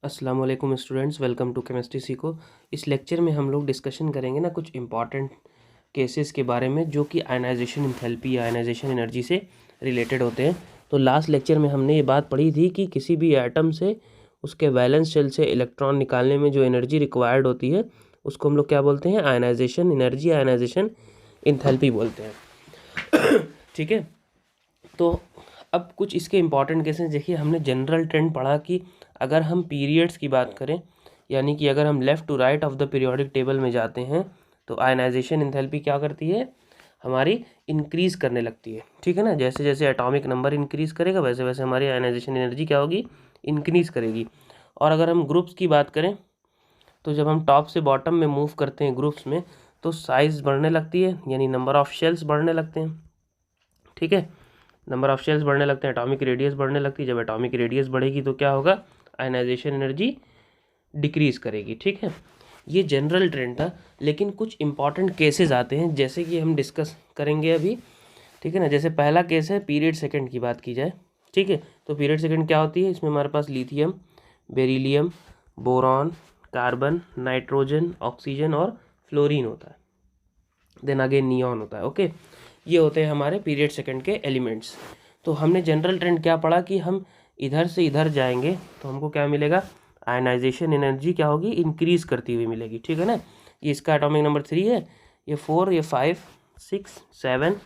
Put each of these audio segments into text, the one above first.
अस्सलाम वालेकुम students, welcome to chemistry सीखो। इस लेक्चर में हम लोग डिस्कशन करेंगे ना कुछ इंपॉर्टेंट केसेस के बारे में जो कि आयनाइजेशन एंथैल्पी या आयनाइजेशन एनर्जी से रिलेटेड होते हैं। तो लास्ट लेक्चर में हमने ये बात पढ़ी थी कि किसी भी एटम से उसके वैलेंस शेल से इलेक्ट्रॉन निकालने में जो एनर्जी रिक्वायर्ड होती है उसको हम लोग क्या बोलते हैं? आयनाइजेशन एनर्जी, आयनाइजेशन एंथैल्पी बोलते हैं। ठीक है, तो अब कुछ इसके इंपॉर्टेंट केसेस देखिए। हमने जनरल ट्रेंड पढ़ा कि अगर हम पीरियड्स की बात करें, यानी कि अगर हम left to right of the periodic table में जाते हैं तो आयनाइजेशन एंथैल्पी क्या करती है? हमारी इंक्रीज़ करने लगती है। ठीक है ना, जैसे जैसे एटॉमिक नंबर इंक्रीज़ करेगा वैसे वैसे हमारी आयनाइजेशन एनर्जी क्या होगी? इंक्रीज़ करेगी। और अगर हम ग्रुप्स की बात करें तो जब हम टॉप से बॉटम में मूव करते हैं ग्रुप्स में तो साइज़ बढ़ने लगती है, यानी नंबर ऑफ़ शेल्स बढ़ने लगते हैं। ठीक है, नंबर ऑफ शेल्स बढ़ने लगते हैं, एटॉमिक रेडियस बढ़ने लगती है। जब एटॉमिक रेडियस बढ़ेगी तो क्या होगा? आयनाइजेशन एनर्जी डिक्रीज़ करेगी। ठीक है, ये जनरल ट्रेंड था, लेकिन कुछ इंपॉर्टेंट केसेस आते हैं जैसे कि हम डिस्कस करेंगे अभी। ठीक है ना, जैसे पहला केस है पीरियड सेकंड की बात की जाए। ठीक है, तो पीरियड सेकंड क्या होती है? इसमें हमारे पास lithium, beryllium, boron, carbon, nitrogen, oxygen और फ्लोरीन होता है। देन अगेन नियॉन होता है। ओके, ये होते हैं हमारे पीरियड सेकंड के एलिमेंट्स। तो हमने जनरल ट्रेंड क्या पढ़ा कि हम इधर से इधर जाएंगे तो हमको क्या मिलेगा? आयनाइजेशन एनर्जी क्या होगी? इंक्रीज़ करती हुई मिलेगी। ठीक है ना, ये इसका एटॉमिक नंबर 3 है, ये 4, ये 5, 6, 7,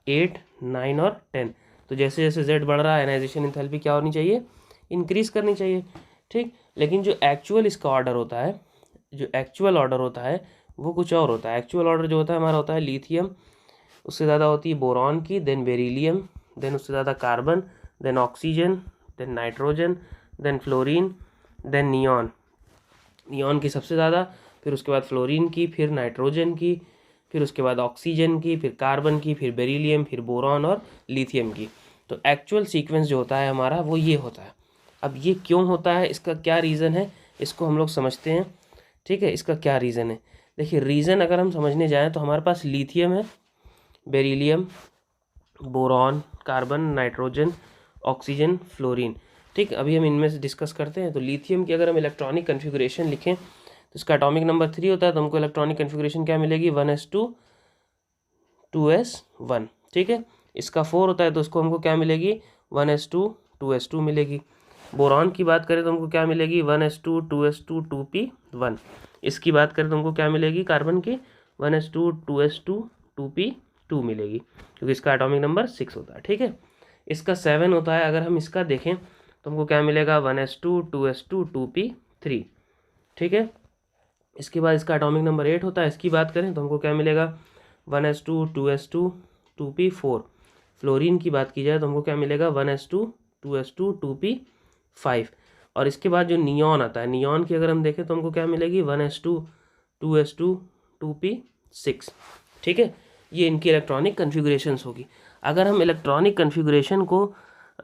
8, 9 और 10। तो जैसे जैसे जेड बढ़ रहा है आयनाइजेशन एंथैल्पी क्या होनी चाहिए? इंक्रीज़ करनी चाहिए। ठीक, लेकिन जो एक्चुअल इसका ऑर्डर होता है, जो एक्चुअल ऑर्डर होता है वो कुछ और होता है। एक्चुअल ऑर्डर जो होता है हमारा होता है लिथियम, उससे ज़्यादा होती है बोरॉन की, देन बेरिलियम, देन उससे ज़्यादा carbon, then oxygen, then nitrogen, then fluorine, then neon. Neon की सबसे ज़्यादा, फिर उसके बाद फ्लोरीन की, फिर नाइट्रोजन की, फिर उसके बाद ऑक्सीजन की, फिर कार्बन की, फिर बेरिलियम, फिर बोरॉन और लिथियम की। तो एक्चुअल सीक्वेंस जो होता है हमारा वो ये होता है। अब ये क्यों होता है, इसका क्या रीज़न है, इसको हम लोग समझते हैं। ठीक है, इसका क्या रीज़न है? देखिए, रीज़न अगर हम समझने जाएँ तो हमारे पास लिथियम है, beryllium, boron, carbon, nitrogen, oxygen, fluorine. ठीक, अभी हम इनमें से डिस्कस करते हैं। तो लिथियम की अगर हम इलेक्ट्रॉनिक कन्फिगरेशन लिखें तो इसका एटॉमिक नंबर 3 होता है, तो हमको इलेक्ट्रॉनिक कन्फिगरेशन क्या मिलेगी? 1s2 2s1। ठीक है, इसका 4 होता है तो उसको हमको क्या मिलेगी? 1s2 2s2 मिलेगी। बोरॉन की बात करें तो हमको क्या मिलेगी? 1s2 2s2 2p1। इसकी बात करें तो हमको क्या मिलेगी? कार्बन की 1s2 2s2 2p2 मिलेगी, क्योंकि इसका एटॉमिक नंबर 6 होता है। ठीक है, इसका 7 होता है, अगर हम इसका देखें तो हमको क्या मिलेगा? 1s2 2s2 2p3। ठीक है, इसके बाद इसका एटॉमिक नंबर 8 होता है, इसकी बात करें तो हमको क्या मिलेगा? 1s2 2s2 2p4। फ्लोरीन की बात की जाए तो हमको क्या मिलेगा? 1s2 2s2 2p5। और इसके बाद जो नियॉन आता है, नियॉन की अगर हम देखें तो हमको क्या मिलेगी? 1s2 2s2 2p6। ठीक है, ये इनकी इलेक्ट्रॉनिक कन्फिगरेशंस होगी। अगर हम इलेक्ट्रॉनिक कन्फिगरेशन को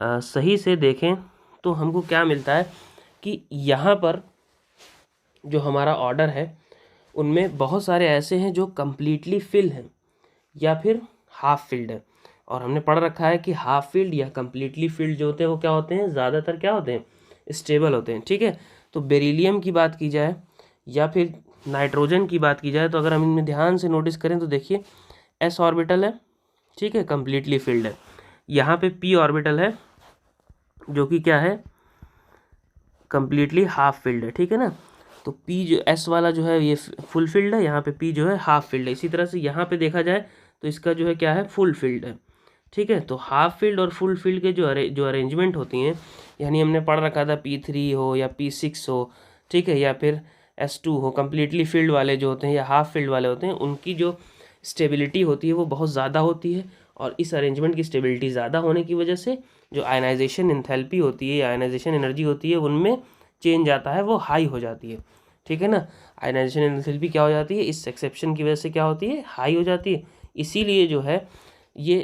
सही से देखें तो हमको क्या मिलता है कि यहाँ पर जो हमारा ऑर्डर है उनमें बहुत सारे ऐसे हैं जो कम्प्लीटली फिल हैं या फिर हाफ फिल्ड है। और हमने पढ़ रखा है कि हाफ फिल्ड या कम्प्लीटली फिल्ड जो होते हैं वो क्या होते हैं? ज़्यादातर क्या होते हैं? स्टेबल होते हैं। ठीक है, तो बेरिलियम की बात की जाए या फिर नाइट्रोजन की बात की जाए तो अगर हम इनमें ध्यान से नोटिस करें तो देखिए एस ऑर्बिटल है, ठीक है, कम्प्लीटली फिल्ड है। यहाँ पे पी ऑर्बिटल है जो कि क्या है? कम्प्लीटली हाफ फिल्ड है। ठीक है ना, तो पी जो एस वाला जो है ये फुल फिल्ड है, यहाँ पे पी जो है हाफ फिल्ड है। इसी तरह से यहाँ पे देखा जाए तो इसका जो है क्या है? फुल फिल्ड है। ठीक है, तो हाफ फील्ड और फुल फील्ड के जो अरेंजमेंट होती हैं, यानी हमने पढ़ रखा था P3 हो या P6 हो, ठीक है, या फिर S2 हो, कम्प्लीटली फील्ड वाले जो होते हैं या हाफ फील्ड वाले होते हैं, उनकी जो स्टेबिलिटी होती है वो बहुत ज़्यादा होती है। और इस अरेंजमेंट की स्टेबिलिटी ज़्यादा होने की वजह से जो आयनाइजेशन एंथैल्पी होती है या आयनाइजेशन एनर्जी होती है उनमें चेंज आता है, वो हाई हो जाती है। ठीक है ना, आयनाइजेशन एंथैल्पी क्या हो जाती है? इस एक्सेप्शन की वजह से क्या होती है? हाई हो जाती है। इसीलिए जो है ये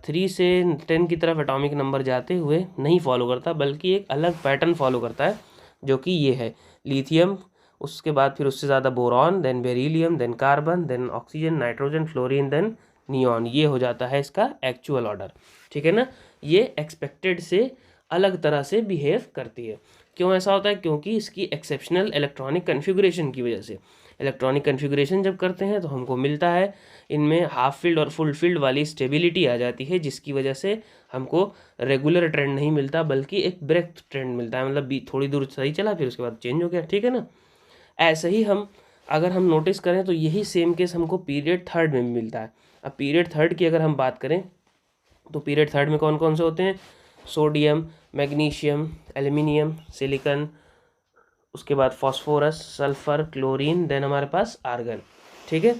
3 से 10 की तरफ एटॉमिक नंबर जाते हुए नहीं फॉलो करता, बल्कि एक अलग पैटर्न फॉलो करता है, जो कि ये है लिथियम, उसके बाद फिर उससे ज़्यादा boron, then beryllium, then carbon, then oxygen, nitrogen, fluorine, then neon. ये हो जाता है इसका एक्चुअल ऑर्डर। ठीक है ना, ये एक्सपेक्टेड से अलग तरह से बिहेव करती है। क्यों ऐसा होता है? क्योंकि इसकी एक्सेप्शनल इलेक्ट्रॉनिक कन्फिगुरेशन की वजह से। इलेक्ट्रॉनिक कन्फिगुरेशन जब करते हैं तो हमको मिलता है इनमें हाफ फील्ड और फुल फील्ड वाली स्टेबिलिटी आ जाती है, जिसकी वजह से हमको रेगुलर ट्रेंड नहीं मिलता बल्कि एक ब्रेक ट्रेंड मिलता है, मतलब थोड़ी दूर सही चला फिर उसके बाद चेंज हो गया, ठीक है ना। ऐसे ही हम अगर हम नोटिस करें तो यही सेम केस हमको पीरियड थर्ड में भी मिलता है। अब पीरियड थर्ड की अगर हम बात करें तो पीरियड थर्ड में कौन कौन से होते हैं? सोडियम, मैग्नीशियम, एल्यूमिनियम, सिलिकॉन, उसके बाद फास्फोरस, सल्फर, क्लोरीन, देन हमारे पास आर्गन, ठीक है।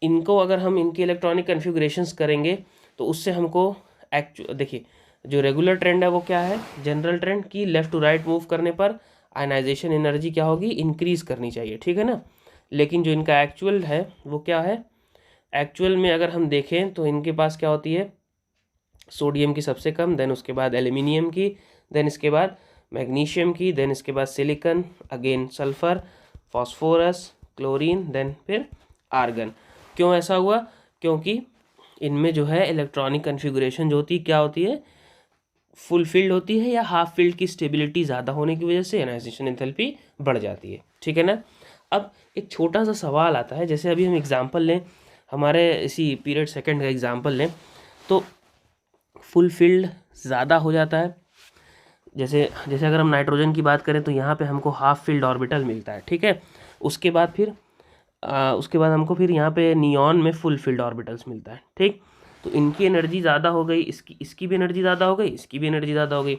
इनको अगर हम इनकी इलेक्ट्रॉनिक कन्फिगुरेशंस करेंगे तो उससे हमको देखिए जो रेगुलर ट्रेंड है वो क्या है? जनरल ट्रेंड की लेफ़्ट टू राइट मूव करने पर आयनाइजेशन एनर्जी क्या होगी? इंक्रीज़ करनी चाहिए, ठीक है ना। लेकिन जो इनका एक्चुअल है वो क्या है? एक्चुअल में अगर हम देखें तो इनके पास क्या होती है? सोडियम की सबसे कम, देन उसके बाद एल्यूमिनियम की, देन इसके बाद मैग्नीशियम की, देन इसके बाद silicon, again sulphur, phosphorus, chlorine, then फिर आर्गन। क्यों ऐसा हुआ? क्योंकि इनमें जो है इलेक्ट्रॉनिक कन्फिगुरेशन जो होती है क्या होती है? फुल फील्ड होती है या हाफ फील्ड की स्टेबिलिटी ज़्यादा होने की वजह से आयनाइजेशन एंथैल्पी बढ़ जाती है, ठीक है ना। अब एक छोटा सा सवाल आता है, जैसे अभी हम एग्जांपल लें, हमारे इसी पीरियड सेकंड का एग्जांपल लें तो फुल फील्ड ज़्यादा हो जाता है। जैसे जैसे अगर हम नाइट्रोजन की बात करें तो यहाँ पे हमको हाफ फील्ड ऑर्बिटल मिलता है, ठीक है। उसके बाद फिर हमको फिर यहाँ पे नियॉन में फुल फील्ड ऑर्बिटल्स मिलता है, ठीक। तो इनकी एनर्जी ज़्यादा हो गई, इसकी भी एनर्जी ज़्यादा हो गई, इसकी भी एनर्जी ज़्यादा हो गई।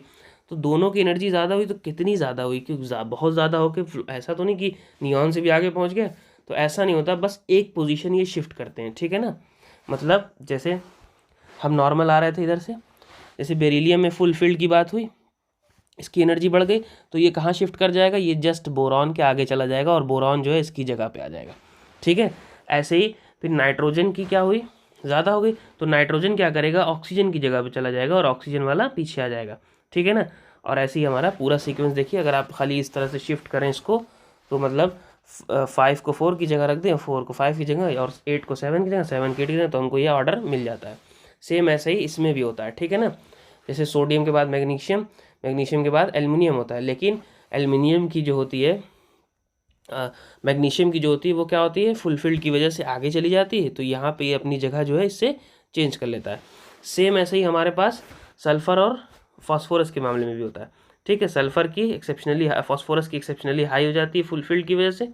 तो दोनों की एनर्जी ज़्यादा हुई तो कितनी ज़्यादा हुई? कि बहुत ज़्यादा हो के ऐसा तो नहीं कि नियॉन से भी आगे पहुँच गया, तो ऐसा नहीं होता, बस एक पोजीशन ये शिफ्ट करते हैं, ठीक है ना। मतलब जैसे हम नॉर्मल आ रहे थे इधर से, जैसे बेरिलियम में फुल फील्ड की बात हुई, इसकी एनर्जी बढ़ गई तो ये कहाँ शिफ्ट कर जाएगा? ये जस्ट बोरॉन के आगे चला जाएगा और बोरॉन जो है इसकी जगह पे आ जाएगा, ठीक है। ऐसे ही फिर नाइट्रोजन की क्या हुई? ज़्यादा हो गई तो नाइट्रोजन क्या करेगा? ऑक्सीजन की जगह पे चला जाएगा और ऑक्सीजन वाला पीछे आ जाएगा, ठीक है ना। और ऐसे ही हमारा पूरा सीक्वेंस देखिए, अगर आप खाली इस तरह से शिफ्ट करें इसको तो मतलब 5 को 4 की जगह रख दें, 4 को 5 की जगह और 8 को 7 की जगह, 7 की जगह, तो हमको ये ऑर्डर मिल जाता है। सेम ऐसे ही इसमें भी होता है, ठीक है ना। जैसे सोडियम के बाद मैग्नीशियम, मैग्नीशियम के बाद एल्युमिनियम होता है, लेकिन एल्युमिनियम की जो होती है मैग्नीशियम की जो होती है वो क्या होती है? फुल फील्ड की वजह से आगे चली जाती है, तो यहाँ पे ये अपनी जगह जो है इससे चेंज कर लेता है। सेम ऐसे ही हमारे पास सल्फ़र और फास्फोरस के मामले में भी होता है, ठीक है। सल्फ़र की एक्सेप्शनली, फास्फोरस की एक्सेप्शनली हाई हो जाती है फुल फील्ड की वजह से,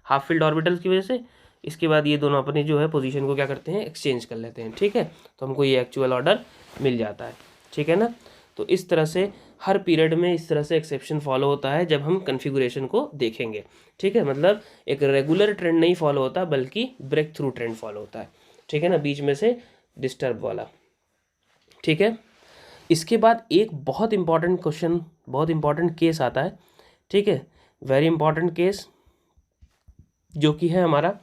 हाफ फील्ड ऑर्बिटल्स की वजह से। इसके बाद ये दोनों अपनी जो है पोजीशन को क्या करते हैं? एक्सचेंज कर लेते हैं, ठीक है। तो हमको ये एक्चुअल ऑर्डर मिल जाता है, ठीक है ना। तो इस तरह से हर पीरियड में इस तरह से एक्सेप्शन फॉलो होता है जब हम कन्फिगुरेशन को देखेंगे, ठीक है। मतलब एक रेगुलर ट्रेंड नहीं फॉलो होता बल्कि ब्रेक थ्रू ट्रेंड फॉलो होता है, ठीक है ना, बीच में से डिस्टर्ब वाला, ठीक है। इसके बाद एक बहुत इंपॉर्टेंट क्वेश्चन, बहुत इंपॉर्टेंट केस आता है, ठीक है, वेरी इंपॉर्टेंट केस, जो कि है हमारा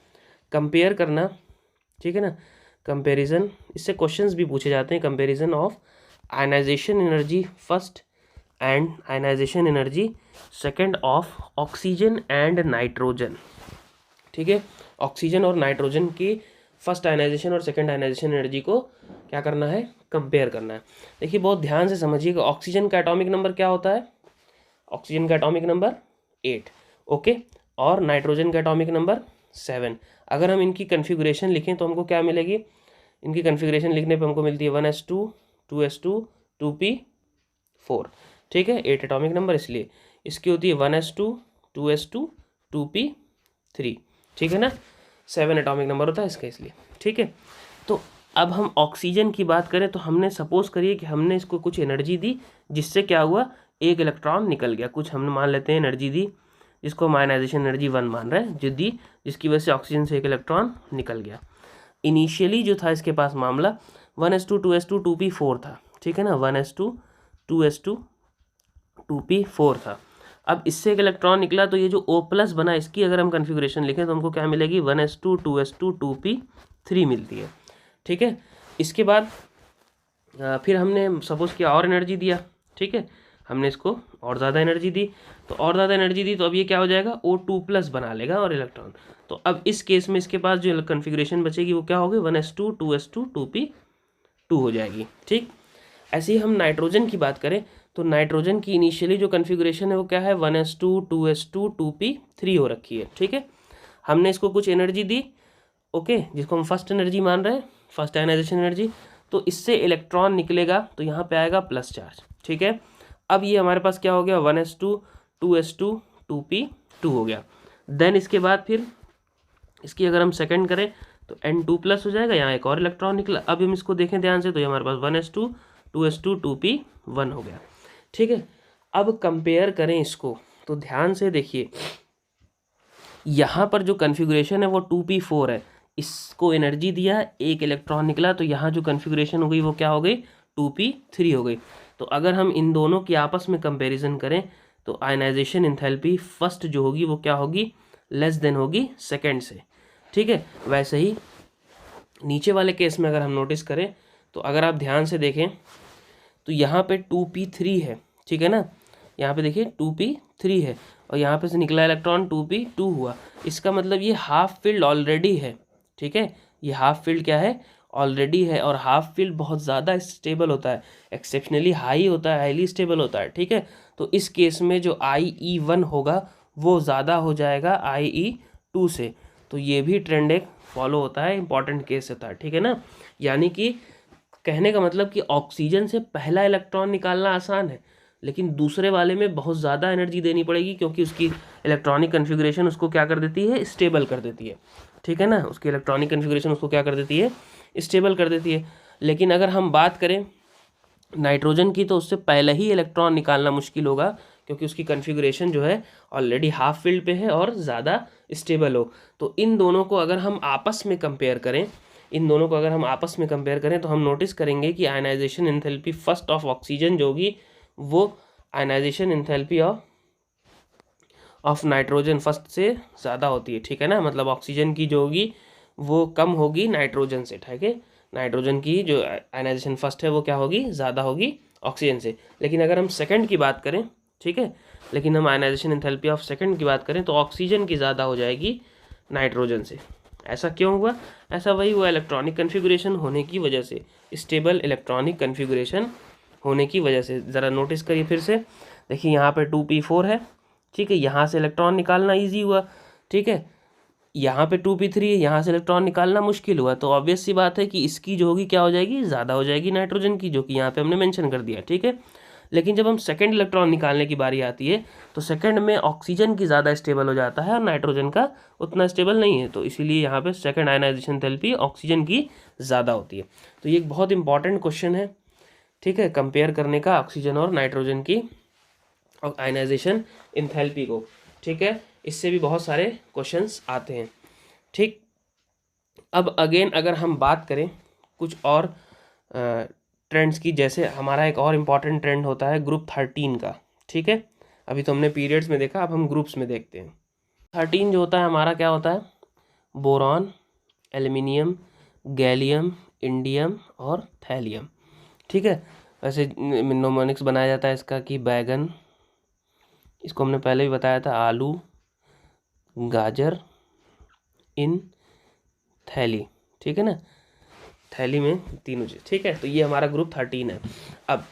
कंपेयर करना, ठीक है ना, कंपैरिजन। इससे क्वेश्चंस भी पूछे जाते हैं, comparison of ionization energy first and ionization energy second of oxygen and nitrogen, ठीक है। ऑक्सीजन और नाइट्रोजन की फर्स्ट आयनाइजेशन और सेकंड आयनाइजेशन एनर्जी को क्या करना है? कंपेयर करना है। देखिए बहुत ध्यान से समझिएगा, ऑक्सीजन का एटॉमिक नंबर क्या होता है? ऑक्सीजन का एटॉमिक नंबर 8, ओके, और नाइट्रोजन का एटॉमिक नंबर 7। अगर हम इनकी कन्फिगुरेशन लिखें तो हमको क्या मिलेगी? इनकी कन्फिगरेशन लिखने पे हमको मिलती है 1s2 2s2 2p4, ठीक है, 8 एटॉमिक नंबर, इसलिए इसकी होती है 1s2 2s2 2p3, ठीक है ना। 7 एटॉमिक नंबर होता है इसका, इसलिए, ठीक है। तो अब हम ऑक्सीजन की बात करें तो हमने सपोज करिए कि हमने इसको कुछ एनर्जी दी, जिससे क्या हुआ? एक इलेक्ट्रॉन निकल गया। कुछ हमने मान लेते हैं एनर्जी दी जिसको हम आयनाइजेशन एनर्जी 1 मान रहे हैं, जो दी जिसकी वजह से ऑक्सीजन से एक इलेक्ट्रॉन निकल गया। इनिशियली जो था इसके पास मामला 1s2 2s2 2p4 था, ठीक है ना, 1s2 2s2 2p4 था। अब इससे एक इलेक्ट्रॉन निकला तो ये जो O+ बना, इसकी अगर हम कन्फिगरेशन लिखें तो हमको क्या मिलेगी? 1s2 2s2 2p3 मिलती है, ठीक है। इसके बाद फिर हमने सपोज किया और एनर्जी दिया, ठीक है, हमने इसको और ज़्यादा एनर्जी दी, तो और ज़्यादा एनर्जी दी तो अब ये क्या हो जाएगा? O2+ बना लेगा और इलेक्ट्रॉन। तो अब इस केस में इसके पास जो कन्फिगरेशन बचेगी वो क्या होगी? 1s2 2s2 2p2 हो जाएगी, ठीक। ऐसे ही हम नाइट्रोजन की बात करें तो नाइट्रोजन की इनिशियली जो कन्फिगुरेशन है वो क्या है, 1s2 2s2 2p3 हो रखी है। ठीक है, हमने इसको कुछ एनर्जी दी, ओके, जिसको हम फर्स्ट एनर्जी मान रहे हैं, फर्स्ट आयनाइजेशन एनर्जी। तो इससे इलेक्ट्रॉन निकलेगा तो यहाँ पे आएगा प्लस चार्ज। ठीक है, अब ये हमारे पास क्या हो गया, 1s2 2s2 2p2 हो गया। देन इसके बाद फिर इसकी अगर हम सेकंड करें तो N2 प्लस हो जाएगा, यहाँ एक और इलेक्ट्रॉन निकला। अब हम इसको देखें ध्यान से तो ये हमारे पास 1s2 2s2 2p1 हो गया। ठीक है, अब कंपेयर करें इसको तो ध्यान से देखिए, यहाँ पर जो कन्फिगुरेशन है वो 2p4 है, इसको एनर्जी दिया, एक इलेक्ट्रॉन निकला, तो यहाँ जो कन्फिगुरेशन हो गई वो क्या हो गई, 2p3 हो गई। तो अगर हम इन दोनों की आपस में कंपैरिजन करें तो आयनाइजेशन एंथैल्पी फर्स्ट जो होगी वो क्या होगी, लेस देन होगी सेकंड से। ठीक है, वैसे ही नीचे वाले केस में अगर हम नोटिस करें तो अगर आप ध्यान से देखें तो यहाँ पे 2p3 है। ठीक है ना, यहाँ पे देखिए 2p3 है और यहाँ पे से निकला इलेक्ट्रॉन 2p2 हुआ। इसका मतलब ये हाफ फील्ड ऑलरेडी है। ठीक है, ये हाफ फील्ड क्या है, ऑलरेडी है, और हाफ फील्ड बहुत ज़्यादा स्टेबल होता है, एक्सेप्शनली हाई होता है, हाईली स्टेबल होता है। ठीक है, तो इस केस में जो IE1 होगा वो ज़्यादा हो जाएगा IE2 से। तो ये भी ट्रेंड एक फॉलो होता है, इंपॉर्टेंट केस होता है। ठीक है ना, यानी कि कहने का मतलब कि ऑक्सीजन से पहला इलेक्ट्रॉन निकालना आसान है, लेकिन दूसरे वाले में बहुत ज़्यादा एनर्जी देनी पड़ेगी, क्योंकि उसकी इलेक्ट्रॉनिक कन्फिगुरेशन उसको क्या कर देती है, स्टेबल कर देती है। ठीक है ना, उसकी इलेक्ट्रॉनिक कन्फिगुरेशन उसको क्या कर देती है, स्टेबल कर देती है। लेकिन अगर हम बात करें नाइट्रोजन की तो उससे पहले ही इलेक्ट्रॉन निकालना मुश्किल होगा, क्योंकि उसकी कन्फिगुरेशन जो है ऑलरेडी हाफ फील्ड पे है और ज़्यादा स्टेबल हो। तो इन दोनों को अगर हम आपस में कंपेयर करें, तो हम नोटिस करेंगे कि ionization enthalpy first of oxygen जो होगी वो ionization enthalpy of nitrogen first से ज़्यादा होती है। ठीक है ना, मतलब ऑक्सीजन की जो होगी वो कम होगी नाइट्रोजन से। ठीक है, नाइट्रोजन की जो आयनाइजेशन फर्स्ट है वो क्या होगी, ज़्यादा होगी ऑक्सीजन से। लेकिन अगर हम सेकंड की बात करें, ठीक है, लेकिन हम आयनाइजेशन एंथैल्पी ऑफ सेकंड की बात करें तो ऑक्सीजन की ज़्यादा हो जाएगी नाइट्रोजन से। ऐसा क्यों हुआ, ऐसा वही हुआ इलेक्ट्रॉनिक कन्फिगुरेशन होने की वजह से, स्टेबल इलेक्ट्रॉनिक कन्फिगुरेशन होने की वजह से। ज़रा नोटिस करिए फिर से, देखिए यहाँ पे 2p4 है। ठीक है, यहाँ से इलेक्ट्रॉन निकालना ईजी हुआ। ठीक है, यहाँ पे 2p3 है, यहाँ से इलेक्ट्रॉन निकालना मुश्किल हुआ। तो ऑब्वियस सी बात है कि इसकी जो होगी क्या हो जाएगी, ज़्यादा हो जाएगी नाइट्रोजन की, जो कि यहाँ पे हमने मेंशन कर दिया। ठीक है, लेकिन जब हम सेकंड इलेक्ट्रॉन निकालने की बारी आती है तो सेकंड में ऑक्सीजन की ज़्यादा स्टेबल हो जाता है और नाइट्रोजन का उतना स्टेबल नहीं है। तो इसीलिए यहाँ पे सेकंड आयनाइजेशन एंथैल्पी ऑक्सीजन की ज़्यादा होती है। तो ये एक बहुत इंपॉर्टेंट क्वेश्चन है, ठीक है, कंपेयर करने का ऑक्सीजन और नाइट्रोजन की आयनाइजेशन एंथैल्पी को। ठीक है, इससे भी बहुत सारे क्वेश्चंस आते हैं। ठीक, अब अगेन अगर हम बात करें कुछ और ट्रेंड्स की, जैसे हमारा एक और इम्पॉर्टेंट ट्रेंड होता है ग्रुप 13 का। ठीक है, अभी तो हमने पीरियड्स में देखा, अब हम ग्रुप्स में देखते हैं। 13 जो होता है हमारा क्या होता है, बोरॉन, एल्युमिनियम, गैलियम, इंडियम और थैलियम। ठीक है, वैसे निमोनिक्स बनाया जाता है इसका कि बैगन, इसको हमने पहले भी बताया था, आलू, गाजर, इन थैली। ठीक है ना, थैली में तीनों चीज़। ठीक है, तो ये हमारा ग्रुप 13 है। अब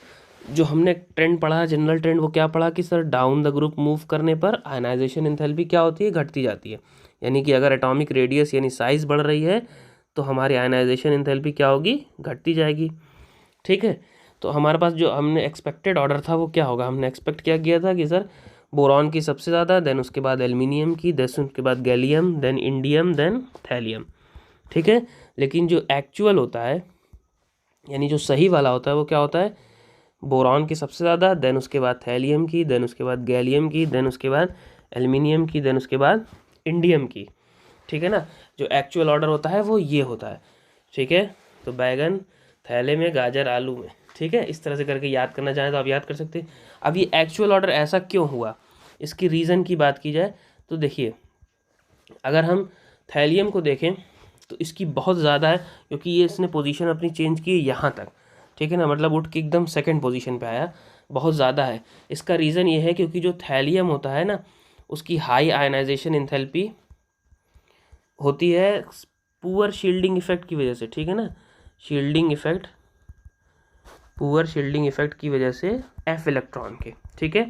जो हमने ट्रेंड पढ़ा, जनरल ट्रेंड, वो क्या पढ़ा कि sir down the group move करने पर आयनाइजेशन एंथैल्पी क्या होती है, घटती जाती है। यानी कि अगर एटॉमिक रेडियस यानी साइज़ बढ़ रही है तो हमारी आयनाइजेशन एंथैल्पी क्या होगी, घटती जाएगी। ठीक है, तो हमारे पास जो हमने एक्सपेक्टेड ऑर्डर था वो क्या होगा, हमने एक्सपेक्ट क्या किया था कि सर बोरॉन की सबसे ज़्यादा, देन उसके बाद एल्युमिनियम की, देन उसके बाद gallium, then indium, then thallium. ठीक है, लेकिन जो एक्चुअल होता है यानी जो सही वाला होता है वो क्या होता है, बोरॉन की सबसे ज़्यादा, देन उसके बाद थैलियम की, देन उसके बाद गैलियम की, देन उसके बाद एल्युमिनियम की, देन उसके बाद इंडियम की। ठीक है ना, जो एक्चुअल ऑर्डर होता है वो ये होता है। ठीक है, तो बैगन, थैले में, गाजर, आलू में। ठीक है, इस तरह से करके याद करना चाहें तो आप याद कर सकते हैं। अब ये एक्चुअल ऑर्डर ऐसा क्यों हुआ, इसकी रीज़न की बात की जाए तो देखिए, अगर हम थैलियम को देखें तो इसकी बहुत ज़्यादा है, क्योंकि ये इसने पोजीशन अपनी चेंज की यहाँ तक। ठीक है ना, मतलब उठ के एकदम सेकंड पोजीशन पे आया, बहुत ज़्यादा है। इसका रीज़न ये है क्योंकि जो थैलियम होता है ना, उसकी हाई आयनाइजेशन एंथैल्पी होती है पुअर शील्डिंग इफेक्ट की वजह से। ठीक है ना, shielding effect poor shielding effect की वजह से f इलेक्ट्रॉन के, ठीक है,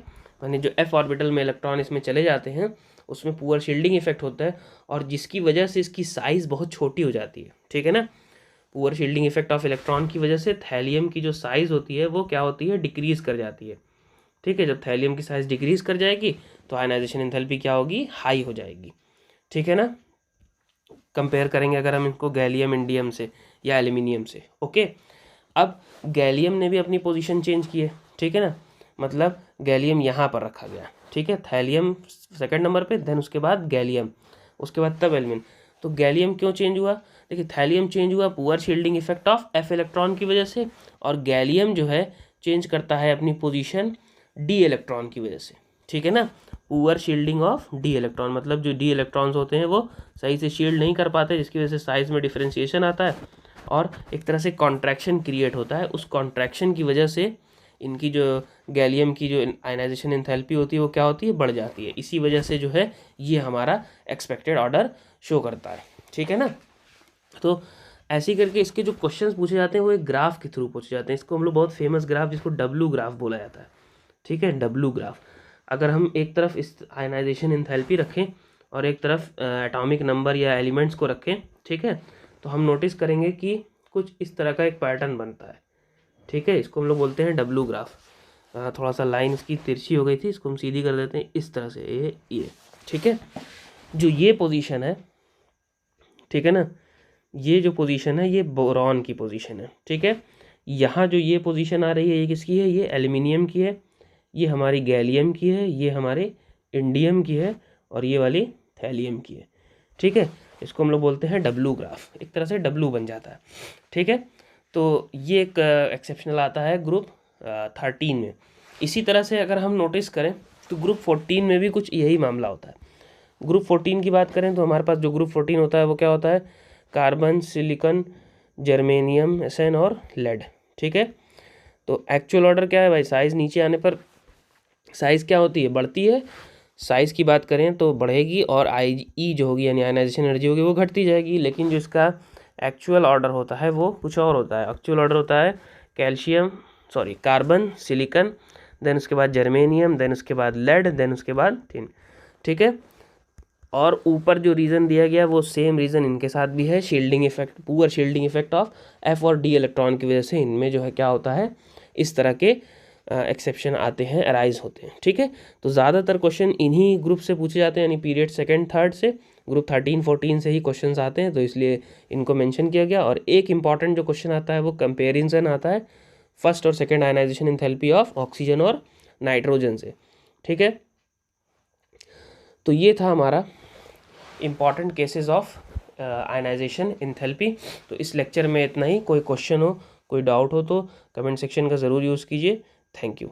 यानी जो f ऑर्बिटल में इलेक्ट्रॉन इसमें चले जाते हैं उसमें पुअर शील्डिंग इफेक्ट होता है और जिसकी वजह से इसकी साइज़ बहुत छोटी हो जाती है, ठीक है ना। Poor shielding effect of electron की वजह से थैलियम की जो साइज़ होती है वो क्या होती है, डिक्रीज़ कर जाती है, ठीक है। जब थैलियम की साइज़ डिक्रीज़ कर जाएगी तो आयनाइजेशन एंथैल्पी क्या होगी, हाई हो जाएगी, ठीक है ना। कंपेयर करेंगे अगर हम इनको गैलियम इंडियम से या एल्यूमिनियम से, ओके। अब गैलियम ने भी अपनी पोजीशन चेंज की है, ठीक है ना, मतलब गैलियम यहाँ पर रखा गया, ठीक है, थैलियम सेकंड नंबर पे, देन उसके बाद गैलियम, उसके बाद तब एल्यूमिनियम। तो गैलियम क्यों चेंज हुआ, देखिए थैलियम चेंज हुआ poor shielding effect of f electron की वजह से, और गैलियम जो है चेंज करता है अपनी पोजीशन d इलेक्ट्रॉन की वजह से, ठीक है ना। Poor shielding of d electron मतलब जो d इलेक्ट्रॉन्स होते हैं वो सही से शील्ड नहीं कर पाते, जिसकी वजह से साइज़ में डिफरेंशिएशन आता है और एक तरह से कॉन्ट्रैक्शन क्रिएट होता है। उस कॉन्ट्रैक्शन की वजह से इनकी जो गैलियम की जो आयनाइजेशन एंथैल्पी होती है वो क्या होती है, बढ़ जाती है। इसी वजह से जो है ये हमारा एक्सपेक्टेड ऑर्डर शो करता है, ठीक है ना। तो ऐसे करके इसके जो क्वेश्चंस पूछे जाते हैं वो एक ग्राफ के थ्रू पूछे जाते हैं। इसको हम लोग बहुत फेमस ग्राफ जिसको डब्लू ग्राफ बोला जाता है, ठीक है, डब्लू ग्राफ। अगर हम एक तरफ इस आयनाइजेशन एंथैल्पी रखें और एक तरफ एटॉमिक नंबर या एलिमेंट्स को रखें, ठीक है, तो हम नोटिस करेंगे कि कुछ इस तरह का एक पैटर्न बनता है, ठीक है। इसको हम लोग बोलते हैं डब्लू ग्राफ। थोड़ा सा लाइन इसकी तिरछी हो गई थी, इसको हम सीधी कर देते हैं इस तरह से, ये ठीक है। जो ये पोजीशन है, ठीक है ना, ये जो पोजीशन है ये बोरॉन की पोजीशन है, ठीक है। यहाँ जो ये पोजीशन आ रही है ये किसकी है, ये एल्यूमिनियम की है, ये हमारी गैलियम की है, ये हमारे इंडियम की है और ये वाली थैलियम की है, ठीक है। इसको हम लोग बोलते हैं डब्लू ग्राफ, एक तरह से डब्लू बन जाता है, ठीक है। तो ये एक एक्सेप्शनल आता है ग्रुप 13 में। इसी तरह से अगर हम नोटिस करें तो ग्रुप 14 में भी कुछ यही मामला होता है। ग्रुप 14 की बात करें तो हमारे पास जो ग्रुप 14 होता है वो क्या होता है, कार्बन, सिलिकॉन, जर्मेनियम, एसएन और लेड, ठीक है। तो एक्चुअल ऑर्डर क्या है भाई, साइज़ नीचे आने पर साइज़ क्या होती है, बढ़ती है। साइज़ की बात करें तो बढ़ेगी और आई जो होगी यानी आयनाइजेशन एनर्जी होगी वो घटती जाएगी। लेकिन जो इसका एक्चुअल ऑर्डर होता है वो कुछ और होता है। एक्चुअल ऑर्डर होता है कार्बन, सिलिकॉन, देन उसके बाद जर्मेनियम, देन उसके बाद लेड, देन उसके बाद टिन, ठीक है। और ऊपर जो रीज़न दिया गया वो सेम रीज़न इनके साथ भी है, shielding effect, poor shielding effect of F और डी इलेक्ट्रॉन की वजह से इनमें जो है क्या होता है, इस तरह के एक्सेप्शन आते हैं, अराइज होते हैं, ठीक है। तो ज़्यादातर क्वेश्चन इन्हीं ग्रुप से पूछे जाते हैं, यानी पीरियड सेकंड थर्ड से, ग्रुप 13 14 से ही क्वेश्चंस आते हैं, तो इसलिए इनको मेंशन किया गया। और एक इंपॉर्टेंट जो क्वेश्चन आता है वो कंपेरिजन आता है फर्स्ट और second ionization enthalpy of oxygen और नाइट्रोजन से, ठीक है। तो ये था हमारा important cases of ionization enthalpy. तो इस लेक्चर में इतना ही। कोई क्वेश्चन हो, कोई डाउट हो तो कमेंट सेक्शन का ज़रूर यूज़ कीजिए। Thank you.